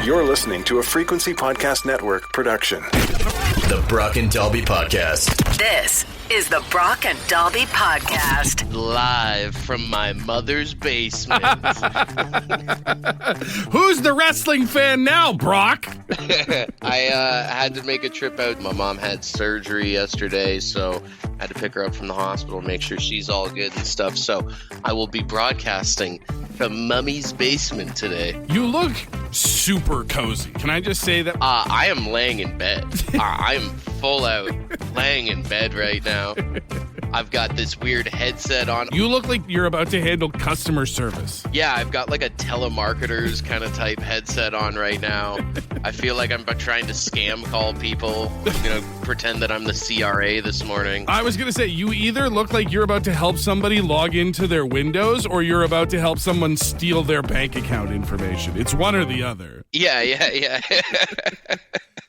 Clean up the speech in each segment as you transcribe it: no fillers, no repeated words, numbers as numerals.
You're listening to a Frequency Podcast Network production. The Brock and Dalby Podcast. This is the Brock and Dalby Podcast. Live from my mother's basement. Who's the wrestling fan now, Brock? I had to make a trip out. My mom had surgery yesterday, so I had to pick her up from the hospital, make sure she's all good and stuff. So I will be broadcasting from Mummy's basement today. You look super cozy. Can I just say that? I am laying in bed. I'm full out laying in bed right now. I've got this weird headset on. You look like you're about to handle customer service. Yeah, I've got like a telemarketer's kind of type headset on right now. I feel like I'm trying to scam call people, pretend that I'm the CRA this morning. I was going to say, you either look like you're about to help somebody log into their Windows or you're about to help someone steal their bank account information. It's one or the other. Yeah.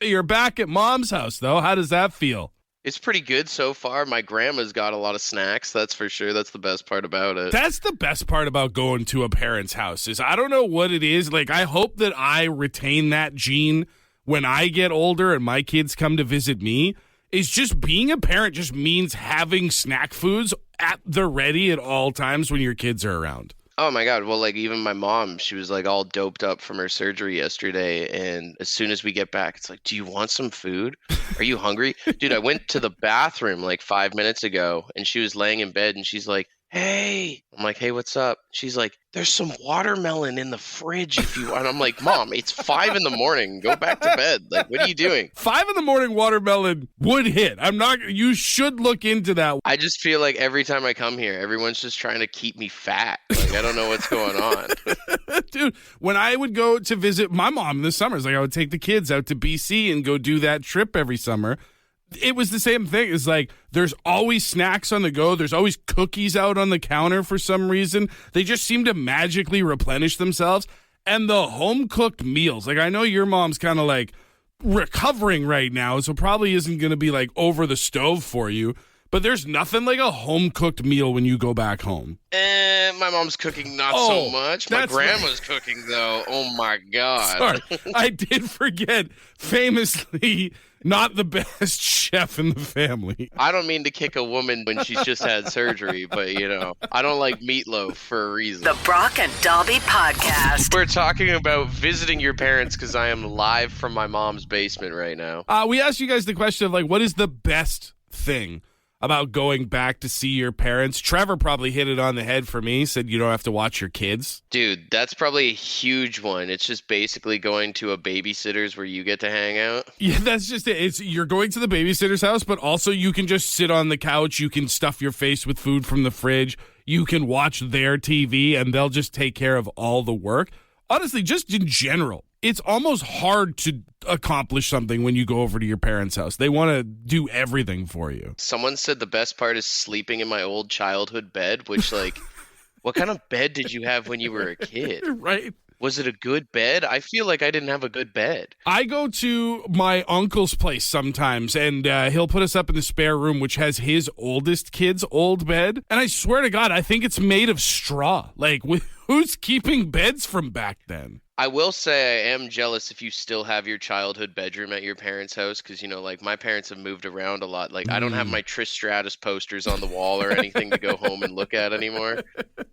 You're back at Mom's house, though. How does that feel? It's pretty good so far. My grandma's got a lot of snacks, that's for sure. That's the best part about it. That's the best part about going to a parent's house is I don't know what it is. Like, I hope that I retain that gene when I get older and my kids come to visit me. Is just being a parent just means having snack foods at the ready at all times when your kids are around. Oh my God. Well, like even my mom, she was like all doped up from her surgery yesterday. And as soon as we get back, it's like, do you want some food? Are you hungry? Dude, I went to the bathroom like 5 minutes ago and she was laying in bed and she's like, hey. I'm like, hey, what's up? She's like, there's some watermelon in the fridge if you want. I'm like, Mom, it's 5 a.m. Go back to bed. Like, what are you doing? 5 a.m. watermelon would hit. You should look into that. I just feel like every time I come here, everyone's just trying to keep me fat. Like, I don't know what's going on. Dude, when I would go to visit my mom in the summers, like I would take the kids out to BC and go do that trip every summer. It was the same thing. It's like there's always snacks on the go. There's always cookies out on the counter for some reason. They just seem to magically replenish themselves. And the home-cooked meals, like I know your mom's kind of like recovering right now, so probably isn't going to be like over the stove for you. But there's nothing like a home-cooked meal when you go back home. My mom's cooking not so much. My grandma's cooking, though. Oh, my God. Sorry, I did forget, famously, not the best chef in the family. I don't mean to kick a woman when she's just had surgery, but, I don't like meatloaf for a reason. The Brock and Dalby Podcast. We're talking about visiting your parents because I am live from my mom's basement right now. We asked you guys the question of, like, what is the best thing about going back to see your parents? Trevor probably hit it on the head for me, said you don't have to watch your kids. Dude, that's probably a huge one. It's just basically going to a babysitter's where you get to hang out. Yeah, that's just it. You're going to the babysitter's house, but also you can just sit on the couch. You can stuff your face with food from the fridge. You can watch their TV, and they'll just take care of all the work. Honestly, just in general, it's almost hard to accomplish something when you go over to your parents' house. They want to do everything for you. Someone said the best part is sleeping in my old childhood bed, which, like, what kind of bed did you have when you were a kid? Right. Was it a good bed? I feel like I didn't have a good bed. I go to my uncle's place sometimes, and he'll put us up in the spare room, which has his oldest kid's old bed. And I swear to God, I think it's made of straw. Like, who's keeping beds from back then? I will say I am jealous if you still have your childhood bedroom at your parents' house because, like my parents have moved around a lot. Like I don't have my Trish Stratus posters on the wall or anything to go home and look at anymore.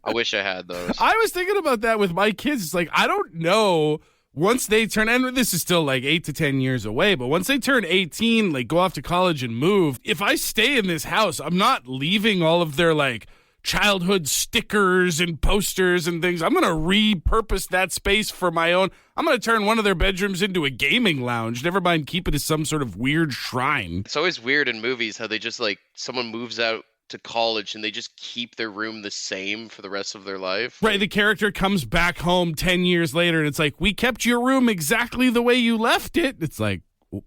I wish I had those. I was thinking about that with my kids. It's like, I don't know once they turn, and this is still like 8 to 10 years away, but once they turn 18, like go off to college and move, if I stay in this house, I'm not leaving all of their like childhood stickers and posters and things. I'm going to repurpose that space for my own. I'm going to turn one of their bedrooms into a gaming lounge. Never mind keep it as some sort of weird shrine. It's always weird in movies how they just like someone moves out to college and they just keep their room the same for the rest of their life. Right. The character comes back home 10 years later and it's like, we kept your room exactly the way you left it. It's like,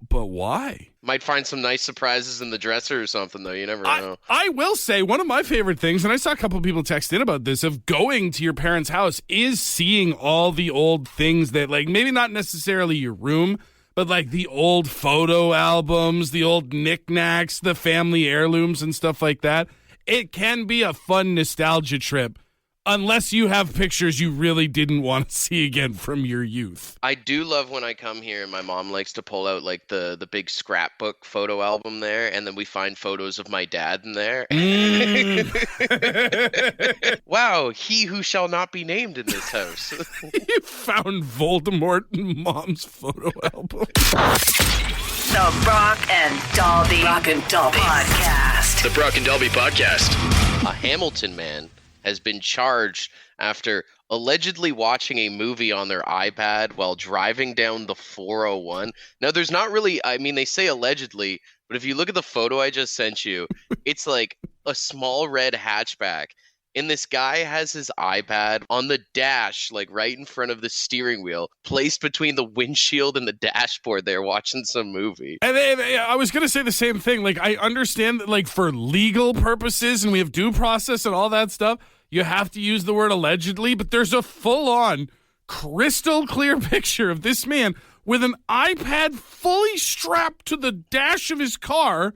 but why? Might find some nice surprises in the dresser or something, though. You never know. I will say one of my favorite things, and I saw a couple of people text in about this, of going to your parents' house is seeing all the old things that, like, maybe not necessarily your room, but like the old photo albums, the old knickknacks, the family heirlooms and stuff like that. It can be a fun nostalgia trip unless you have pictures you really didn't want to see again from your youth. I do love when I come here and my mom likes to pull out like the big scrapbook photo album there, and then we find photos of my dad in there. Wow, he who shall not be named in this house. You found Voldemort in Mom's photo album. The Brock and Dalby Podcast. The Brock and Dalby Podcast. A Hamilton man has been charged after allegedly watching a movie on their iPad while driving down the 401. Now, there's not really, I mean, they say allegedly, but if you look at the photo I just sent you, it's like a small red hatchback. And this guy has his iPad on the dash, like right in front of the steering wheel, placed between the windshield and the dashboard there, watching some movie. And I was going to say the same thing. Like, I understand that, like, for legal purposes, and we have due process and all that stuff, you have to use the word allegedly, but there's a full-on, crystal clear picture of this man with an iPad fully strapped to the dash of his car,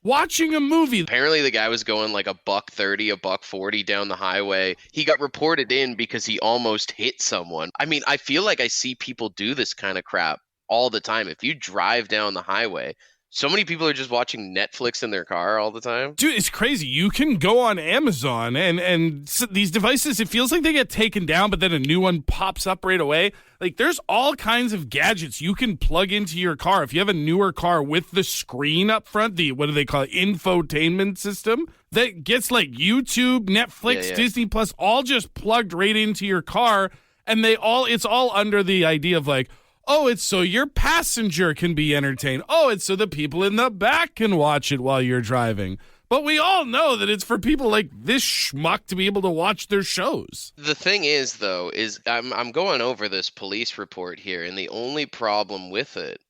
watching a movie. Apparently the guy was going like $130, $140 down the highway. He got reported in because he almost hit someone. I mean, I feel like I see people do this kind of crap all the time. If you drive down the highway, so many people are just watching Netflix in their car all the time. Dude, it's crazy. You can go on Amazon and these devices, it feels like they get taken down, but then a new one pops up right away. Like, there's all kinds of gadgets you can plug into your car. If you have a newer car with the screen up front, the, what do they call it, infotainment system, that gets like YouTube, Netflix, Disney Plus, all just plugged right into your car. And it's all under the idea of like, oh, it's so your passenger can be entertained. Oh, it's so the people in the back can watch it while you're driving. But we all know that it's for people like this schmuck to be able to watch their shows. The thing is, though, is I'm going over this police report here, and the only problem with it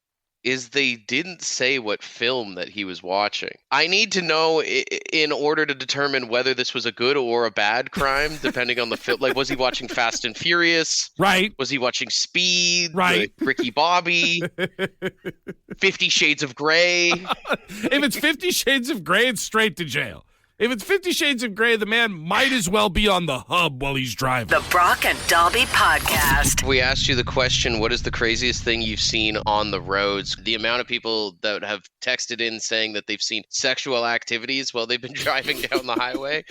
is they didn't say what film that he was watching. I need to know in order to determine whether this was a good or a bad crime, depending on the film. Like, was he watching Fast and Furious? Right. Was he watching Speed? Right. Ricky Bobby? 50 Shades of Grey? If it's 50 Shades of Grey, it's straight to jail. If it's 50 Shades of Grey, the man might as well be on the hub while he's driving. The Brock and Dalby Podcast. We asked you the question, what is the craziest thing you've seen on the roads? The amount of people that have texted in saying that they've seen sexual activities while they've been driving down the highway,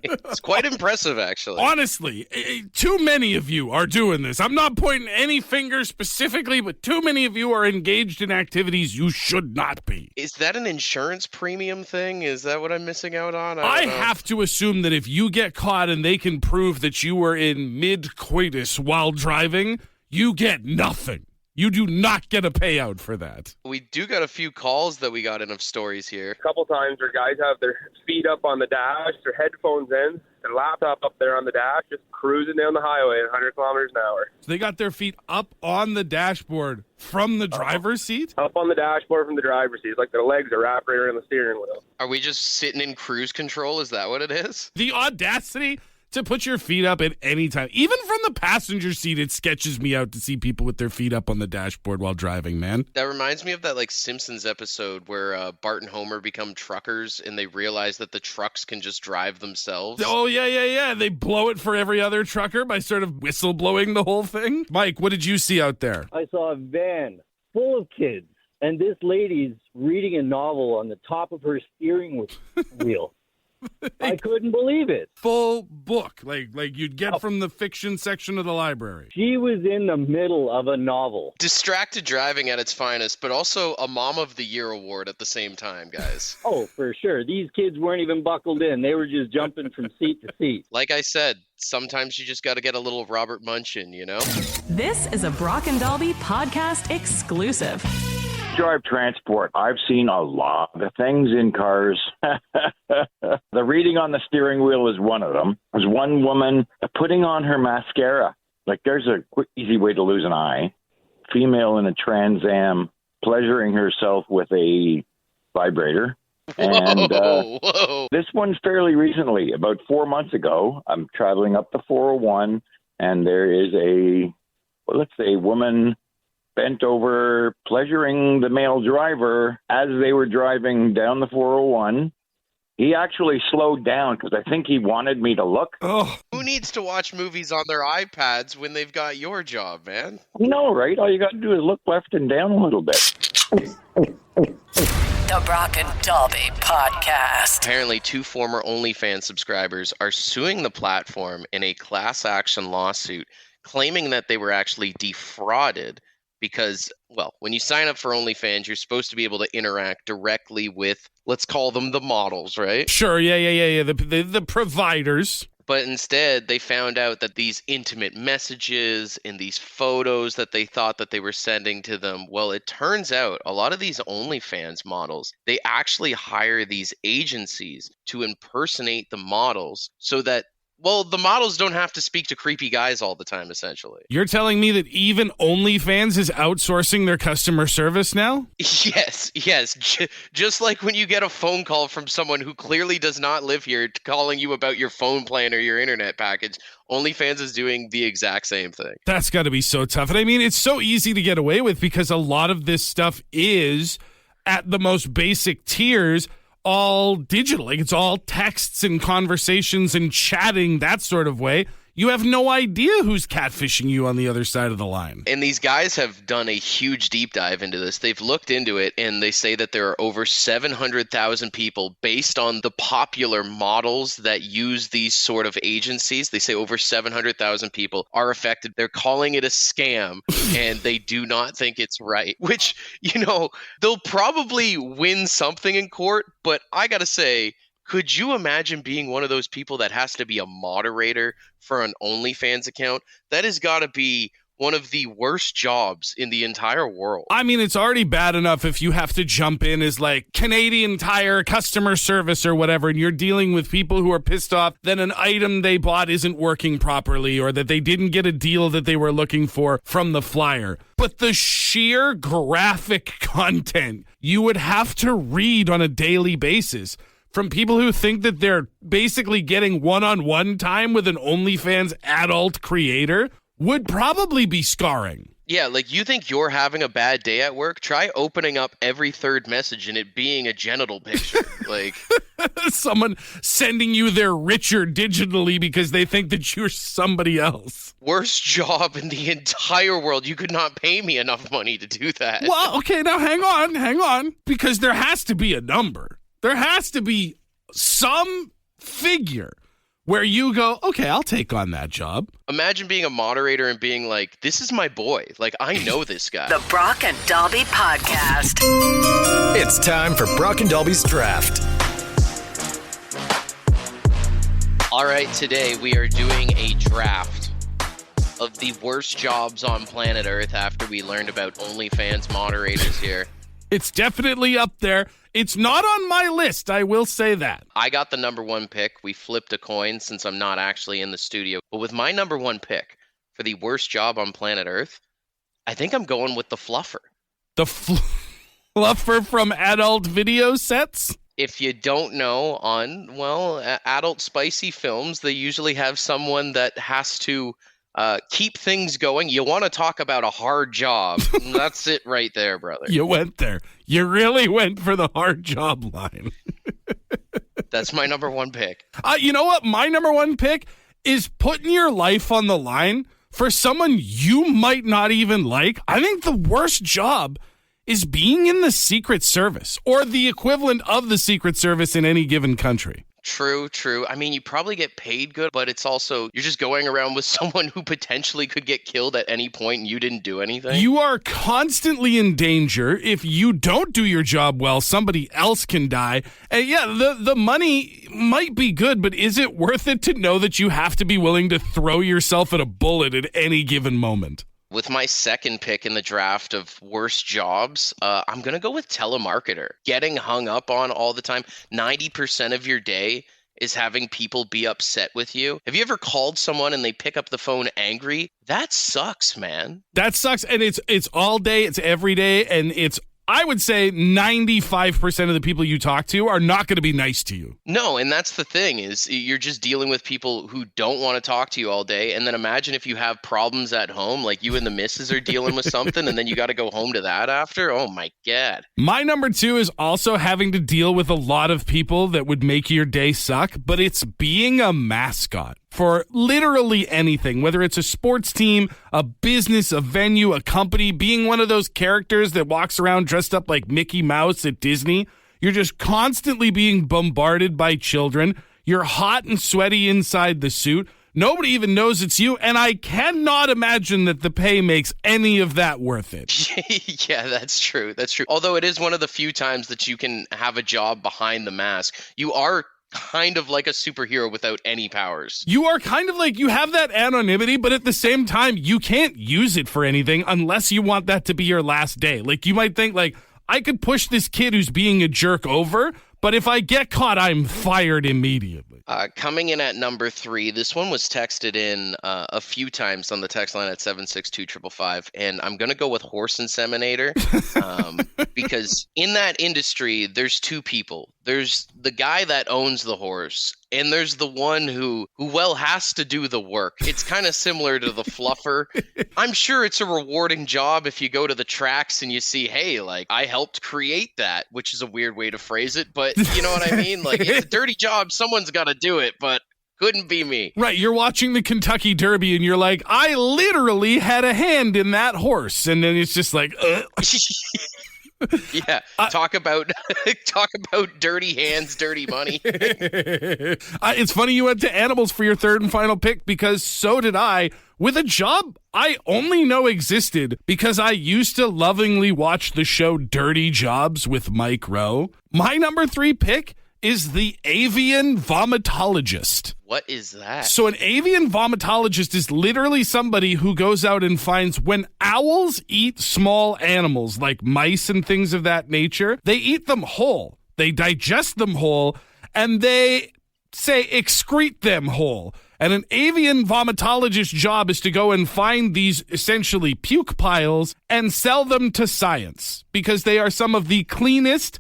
it's quite impressive, actually. Honestly, too many of you are doing this. I'm not pointing any fingers specifically, but too many of you are engaged in activities you should not be. Is that an insurance premium thing? Is that what I'm missing out on? I have to assume that if you get caught and they can prove that you were in mid-coitus while driving, you get nothing. You do not get a payout for that. We do got a few calls that we got in of stories here. A couple times where guys have their feet up on the dash, their headphones in, their laptop up there on the dash, just cruising down the highway at 100 kilometers an hour. So they got their feet up on the dashboard from the driver's seat? Up on the dashboard from the driver's seat. It's like their legs are wrapped right around the steering wheel. Are we just sitting in cruise control? Is that what it is? The audacity to put your feet up at any time. Even from the passenger seat, it sketches me out to see people with their feet up on the dashboard while driving, man. That reminds me of that like Simpsons episode where Bart and Homer become truckers and they realize that the trucks can just drive themselves. Oh, yeah. They blow it for every other trucker by sort of whistle blowing the whole thing. Mike, what did you see out there? I saw a van full of kids, and this lady's reading a novel on the top of her steering wheel. I couldn't believe it. Full book, like you'd get from the fiction section of the library. She was in the middle of a novel. Distracted driving at its finest, but also a Mom of the Year award at the same time, guys. Oh, for sure. These kids weren't even buckled in. They were just jumping from seat to seat. Like I said, sometimes you just got to get a little Robert Munchin, you know? This is a Brock and Dalby podcast exclusive. Drive transport. I've seen a lot of things in cars. The reading on the steering wheel is one of them. There's one woman putting on her mascara. Like, there's a quick, easy way to lose an eye. Female in a Trans Am pleasuring herself with a vibrator. And whoa. This one's fairly recently. About 4 months ago, I'm traveling up the 401, and there is a woman bent over, pleasuring the male driver as they were driving down the 401. He actually slowed down because I think he wanted me to look. Oh, Who needs to watch movies on their iPads when they've got your job, man? No, right? All you got to do is look left and down a little bit. The Brock and Dalby Podcast. Apparently, 2 former OnlyFans subscribers are suing the platform in a class action lawsuit, claiming that they were actually defrauded because, well, when you sign up for OnlyFans, you're supposed to be able to interact directly with, let's call them the models, right? Sure, yeah. The providers. But instead, they found out that these intimate messages and these photos that they thought that they were sending to them, well, it turns out a lot of these OnlyFans models, they actually hire these agencies to impersonate the models so that, well, the models don't have to speak to creepy guys all the time, essentially. You're telling me that even OnlyFans is outsourcing their customer service now? Yes. Just like when you get a phone call from someone who clearly does not live here calling you about your phone plan or your internet package, OnlyFans is doing the exact same thing. That's got to be so tough. And I mean, it's so easy to get away with because a lot of this stuff is at the most basic tiers all digital. Like it's all texts and conversations and chatting, that sort of way. You have no idea who's catfishing you on the other side of the line. And these guys have done a huge deep dive into this. They've looked into it, and they say that there are over 700,000 people based on the popular models that use these sort of agencies. They say over 700,000 people are affected. They're calling it a scam, and they do not think it's right, which, they'll probably win something in court. But I got to say, could you imagine being one of those people that has to be a moderator for an OnlyFans account? That has got to be one of the worst jobs in the entire world. I mean, it's already bad enough if you have to jump in as like Canadian Tire customer service or whatever, and you're dealing with people who are pissed off that an item they bought isn't working properly or that they didn't get a deal that they were looking for from the flyer. But the sheer graphic content you would have to read on a daily basis from people who think that they're basically getting one-on-one time with an OnlyFans adult creator would probably be scarring. Yeah, like you think you're having a bad day at work? Try opening up every third message and it being a genital picture. Like someone sending you their Richard digitally because they think that you're somebody else. Worst job in the entire world. You could not pay me enough money to do that. Well, okay, now hang on, because there has to be a number. There has to be some figure where you go, okay, I'll take on that job. Imagine being a moderator and being like, this is my boy. Like, I know this guy. The Brock and Dalby Podcast. It's time for Brock and Dalby's Draft. All right, today we are doing a draft of the worst jobs on planet Earth after we learned about OnlyFans moderators here. It's definitely up there. It's not on my list, I will say that. I got the number 1 pick. We flipped a coin since I'm not actually in the studio. But with my number 1 pick for the worst job on planet Earth, I think I'm going with the fluffer. The fluffer from adult video sets? If you don't know, on, adult spicy films, they usually have someone that has to keep things going. You want to talk about a hard job. That's it right there, brother. You went there. You really went for the hard job line. That's my number 1 pick. You know what? My number 1 pick is putting your life on the line for someone you might not even like. I think the worst job is being in the Secret Service or the equivalent of the Secret Service in any given country. True. I mean, you probably get paid good, but it's also, you're just going around with someone who potentially could get killed at any point and you didn't do anything. You are constantly in danger. If you don't do your job well, somebody else can die. And yeah, the money might be good, but is it worth it to know that you have to be willing to throw yourself at a bullet at any given moment? With my second pick in the draft of worst jobs, I'm going to go with telemarketer. Getting hung up on all the time. 90% of your day is having people be upset with you. Have you ever called someone and they pick up the phone angry? That sucks, man. That sucks. And it's all day. It's every day. And it's, I would say 95% of the people you talk to are not going to be nice to you. No, and that's the thing is you're just dealing with people who don't want to talk to you all day. And then imagine if you have problems at home, like you and the missus are dealing with something and then you got to go home to that after. Oh my God. My number 2 is also having to deal with a lot of people that would make your day suck, but it's being a mascot for literally anything, whether it's a sports team, a business, a venue, a company, being one of those characters that walks around dressed up like Mickey Mouse at Disney. You're just constantly being bombarded by children. You're hot and sweaty inside the suit. Nobody even knows it's you, and I cannot imagine that the pay makes any of that worth it. Yeah, that's true. That's true. Although it is one of the few times that you can have a job behind the mask. You are kind of like a superhero without any powers. You are kind of like, you have that anonymity, but at the same time, you can't use it for anything unless you want that to be your last day. Like, you might think, like, I could push this kid who's being a jerk over, but if I get caught, I'm fired immediately. Coming in at number 3, this one was texted in a few times on the text line at 762-555, and I'm going to go with horse inseminator because in that industry, there's two people. There's the guy that owns the horse, and there's the one who has to do the work. It's kind of similar to the fluffer. I'm sure it's a rewarding job if you go to the tracks and you see, hey, like, I helped create that, which is a weird way to phrase it, but you know what I mean? Like, it's a dirty job. Someone's got to do it, but couldn't be me. Right, you're watching the Kentucky Derby and you're like, I literally had a hand in that horse. And then it's just like, Yeah, talk about dirty hands, dirty money. It's funny you went to animals for your third and final pick, because so did I, with a job I only know existed because I used to lovingly watch the show Dirty Jobs with Mike Rowe. My number 3 pick is the avian vomitologist. What is that? So an avian vomitologist is literally somebody who goes out and finds, when owls eat small animals like mice and things of that nature, they eat them whole. They digest them whole, and they excrete them whole. And an avian vomitologist's job is to go and find these essentially puke piles and sell them to science, because they are some of the cleanest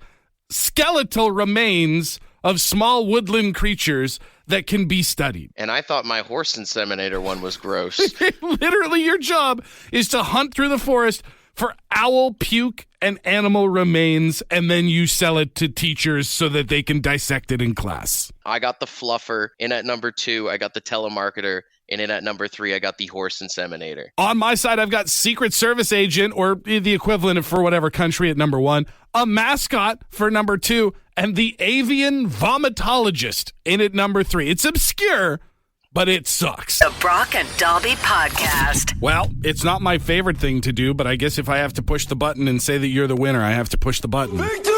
skeletal remains of small woodland creatures that can be studied. And I thought my horse inseminator one was gross. Literally, your job is to hunt through the forest for owl puke and animal remains, and then you sell it to teachers so that they can dissect it in class. I got the fluffer. In at number 2, I got the telemarketer. And in at number 3, I got the horse inseminator. On my side, I've got Secret Service agent, or the equivalent of for whatever country, at number 1, a mascot for number 2, and the avian vomitologist in at number 3. It's obscure, but it sucks. The Brock and Dalby Podcast. Well, it's not my favorite thing to do, but I guess if I have to push the button and say that you're the winner, I have to push the button. Victory!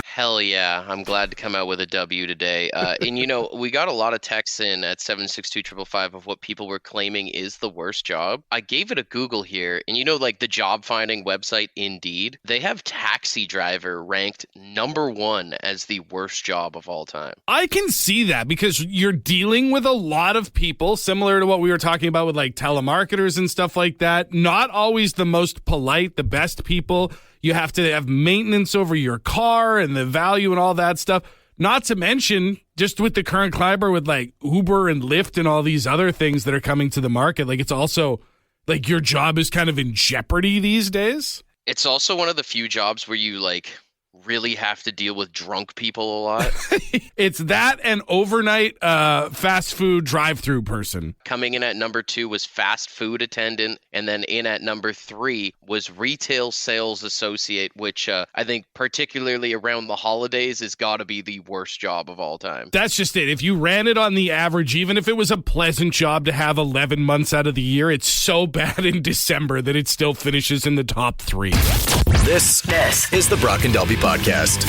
Hell yeah. I'm glad to come out with a W today. And, you know, we got a lot of texts in at 762-555 of what people were claiming is the worst job. I gave it a Google here. And, you know, like the job finding website Indeed, they have taxi driver ranked number 1 as the worst job of all time. I can see that, because you're dealing with a lot of people, similar to what we were talking about with like telemarketers and stuff like that. Not always the most polite, the best people. You have to have maintenance over your car and the value and all that stuff. Not to mention, just with the current climate with like Uber and Lyft and all these other things that are coming to the market, like it's also like your job is kind of in jeopardy these days. It's also one of the few jobs where you like really have to deal with drunk people a lot. It's that and overnight fast food drive-through person. Coming in at number 2 was fast food attendant, and then in at number 3 was retail sales associate, which I think particularly around the holidays has got to be the worst job of all time. That's just it. If you ran it on the average, even if it was a pleasant job to have 11 months out of the year, it's so bad in December that it still finishes in the top 3. This is the Brock and Dalby Podcast.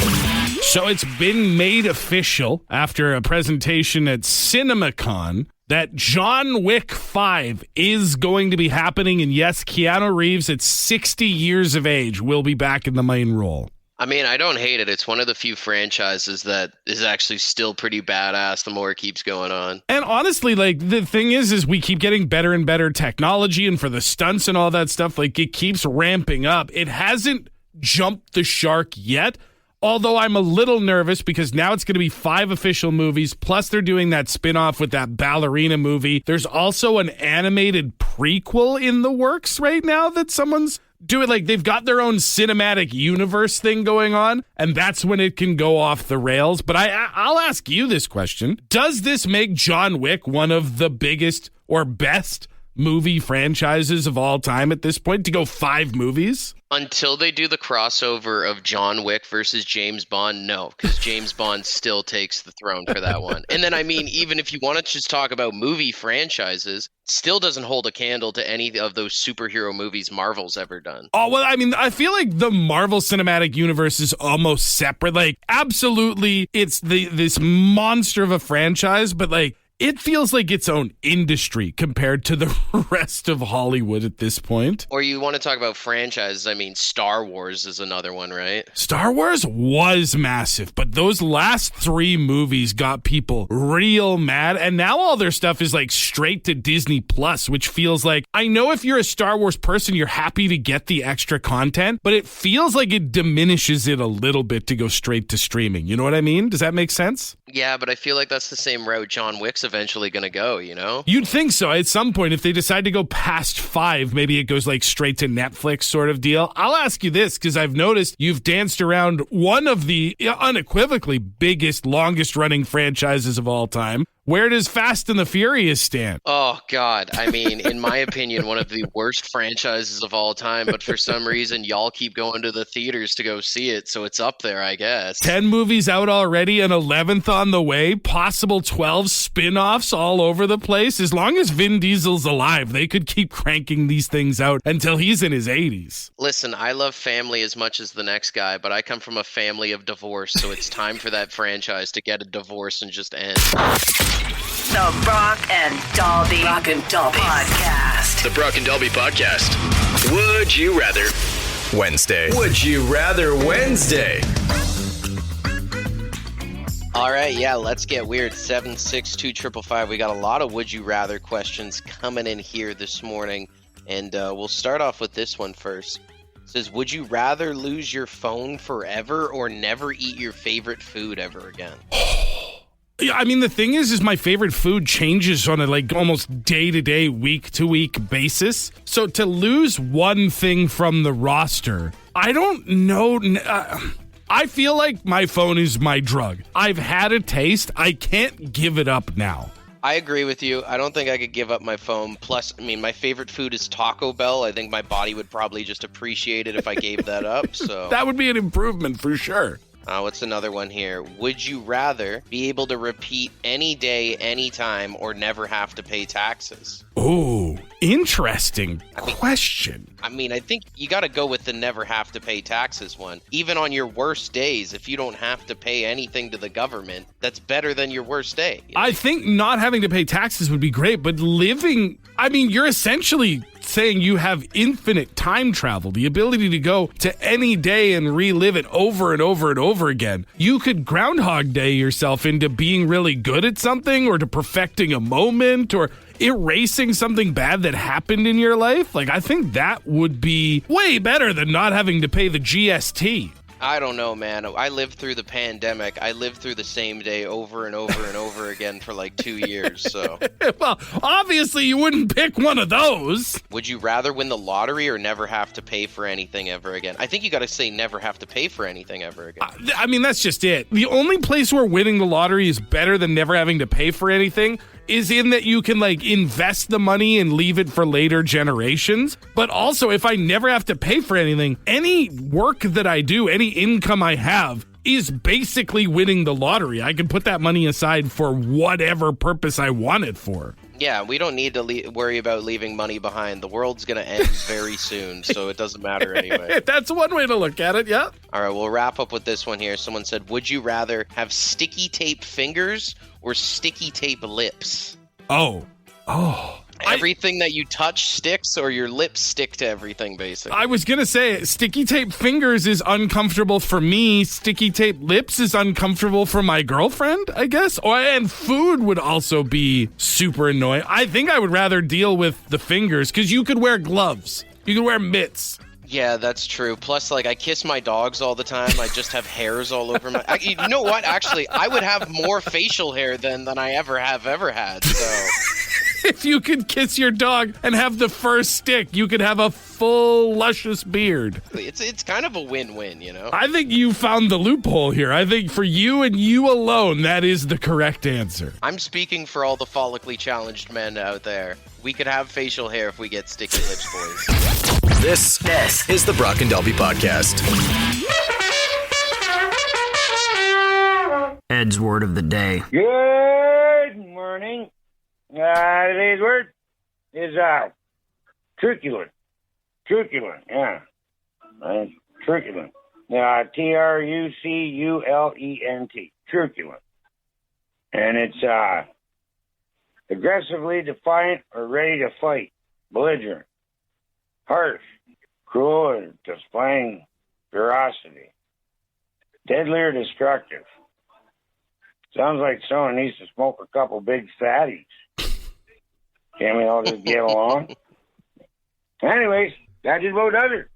So it's been made official after a presentation at CinemaCon that John Wick 5 is going to be happening. And yes, Keanu Reeves at 60 years of age will be back in the main role. I mean, I don't hate it. It's one of the few franchises that is actually still pretty badass the more it keeps going on. And honestly, like, the thing is we keep getting better and better technology, and for the stunts and all that stuff, like, it keeps ramping up. It hasn't jumped the shark yet. Although I'm a little nervous because now it's going to be 5 official movies, plus they're doing that spin-off with that ballerina movie. There's also an animated prequel in the works right now that someone's doing. Like, they've got their own cinematic universe thing going on, and that's when it can go off the rails. But I'll ask you this question. Does this make John Wick one of the biggest or best movie franchises of all time at this point, to go 5 movies? Until they do the crossover of John Wick versus James Bond, no, because James Bond still takes the throne for that one. And then, I mean, even if you want to just talk about movie franchises, still doesn't hold a candle to any of those superhero movies Marvel's ever done. Oh, well, I mean, I feel like the Marvel Cinematic Universe is almost separate. Like, absolutely, it's this monster of a franchise, but like, it feels like its own industry compared to the rest of Hollywood at this point. Or you want to talk about franchises, I mean, Star Wars is another one, right? Star Wars was massive, but those last 3 movies got people real mad, and now all their stuff is like straight to Disney Plus, which feels like, I know if you're a Star Wars person, you're happy to get the extra content, but it feels like it diminishes it a little bit to go straight to streaming. You know what I mean? Does that make sense? Yeah, but I feel like that's the same route John Wick's eventually going to go, you know? You'd think so. At some point, if they decide to go past 5, maybe it goes like straight to Netflix sort of deal. I'll ask you this, because I've noticed you've danced around one of the unequivocally biggest, longest running franchises of all time. Where does Fast and the Furious stand? Oh, God. I mean, in my opinion, one of the worst franchises of all time, but for some reason, y'all keep going to the theaters to go see it, so it's up there, I guess. 10 movies out already, an 11th on the way, possible 12 spin-offs all over the place. As long as Vin Diesel's alive, they could keep cranking these things out until he's in his 80s. Listen, I love family as much as the next guy, but I come from a family of divorce, so it's time for that franchise to get a divorce and just end. The Brock and Dalby Podcast. The Brock and Dalby Podcast. Would you rather? Wednesday. Would you rather Wednesday? All right, yeah, let's get weird. 762-555. We got a lot of would you rather questions coming in here this morning, and we'll start off with this one first. It says, would you rather lose your phone forever or never eat your favorite food ever again? Yeah, I mean, the thing is my favorite food changes on a like almost day-to-day, week-to-week basis. So to lose one thing from the roster, I don't know. I feel like my phone is my drug. I've had a taste. I can't give it up now. I agree with you. I don't think I could give up my phone. Plus, I mean, my favorite food is Taco Bell. I think my body would probably just appreciate it if I gave that up. So that would be an improvement for sure. What's another one here? Would you rather be able to repeat any day, anytime, or never have to pay taxes? Oh, interesting question. I mean, I think you got to go with the never have to pay taxes one. Even on your worst days, if you don't have to pay anything to the government, that's better than your worst day. You know? I think not having to pay taxes would be great, but living, I mean, you're essentially saying you have infinite time travel, the ability to go to any day and relive it over and over and over again. You could Groundhog Day yourself into being really good at something, or to perfecting a moment, or erasing something bad that happened in your life. Like, I think that would be way better than not having to pay the GST. I don't know, man. I lived through the pandemic. I lived through the same day over and over and over again for like 2 years, so. Well, obviously you wouldn't pick one of those. Would you rather win the lottery or never have to pay for anything ever again? I think you got to say never have to pay for anything ever again. I mean, that's just it. The only place where winning the lottery is better than never having to pay for anything is in that you can like invest the money and leave it for later generations. But also, if I never have to pay for anything, any work that I do, any income I have is basically winning the lottery. I can put that money aside for whatever purpose I want it for. Yeah, we don't need to worry about leaving money behind. The world's going to end very soon, so it doesn't matter anyway. That's one way to look at it, yeah. All right, we'll wrap up with this one here. Someone said, would you rather have sticky tape fingers or sticky tape lips? Oh. Everything that you touch sticks, or your lips stick to everything, basically? I was going to say, sticky tape fingers is uncomfortable for me. Sticky tape lips is uncomfortable for my girlfriend, I guess. And food would also be super annoying. I think I would rather deal with the fingers, because you could wear gloves. You could wear mitts. Yeah, that's true. Plus, like, I kiss my dogs all the time. I just have hairs all over my... you know what? Actually, I would have more facial hair than I ever had, so... If you could kiss your dog and have the first stick, you could have a full, luscious beard. It's kind of a win-win, you know? I think you found the loophole here. I think for you and you alone, that is the correct answer. I'm speaking for all the follically challenged men out there. We could have facial hair if we get sticky lips, boys. This is the Brock and Dalby Podcast. Ed's word of the day. Good morning. Today's word is truculent. Truculent, yeah. Truculent. Truculent. Truculent. And it's aggressively defiant or ready to fight. Belligerent. Harsh. Cruel or displaying ferocity. Deadly or destructive. Sounds like someone needs to smoke a couple big fatties. Can we all just get along? Anyways, that just about does it.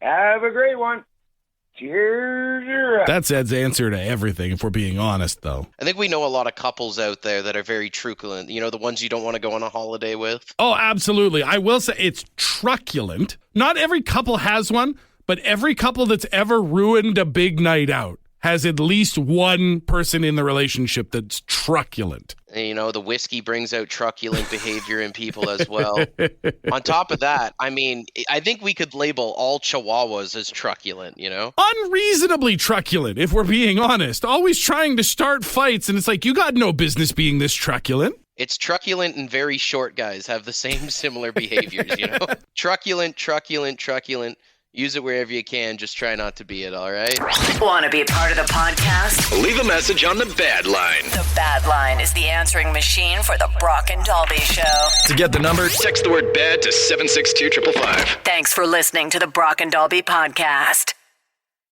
Have a great one. Cheers. That's Ed's answer to everything, if we're being honest, though. I think we know a lot of couples out there that are very truculent. You know, the ones you don't want to go on a holiday with. Oh, absolutely. I will say it's truculent. Not every couple has one, but every couple that's ever ruined a big night out has at least one person in the relationship that's truculent. And, you know, the whiskey brings out truculent behavior in people as well. On top of that, I mean, I think we could label all Chihuahuas as truculent, you know? Unreasonably truculent, if we're being honest. Always trying to start fights, and it's like, you got no business being this truculent. It's truculent and very short guys have the same similar behaviors, you know? Truculent. Use it wherever you can. Just try not to be it, all right? Want to be a part of the podcast? Leave a message on the Bad Line. The Bad Line is the answering machine for the Brock and Dalby Show. To get the number, text the word BAD to 762-555. Thanks for listening to the Brock and Dalby Podcast.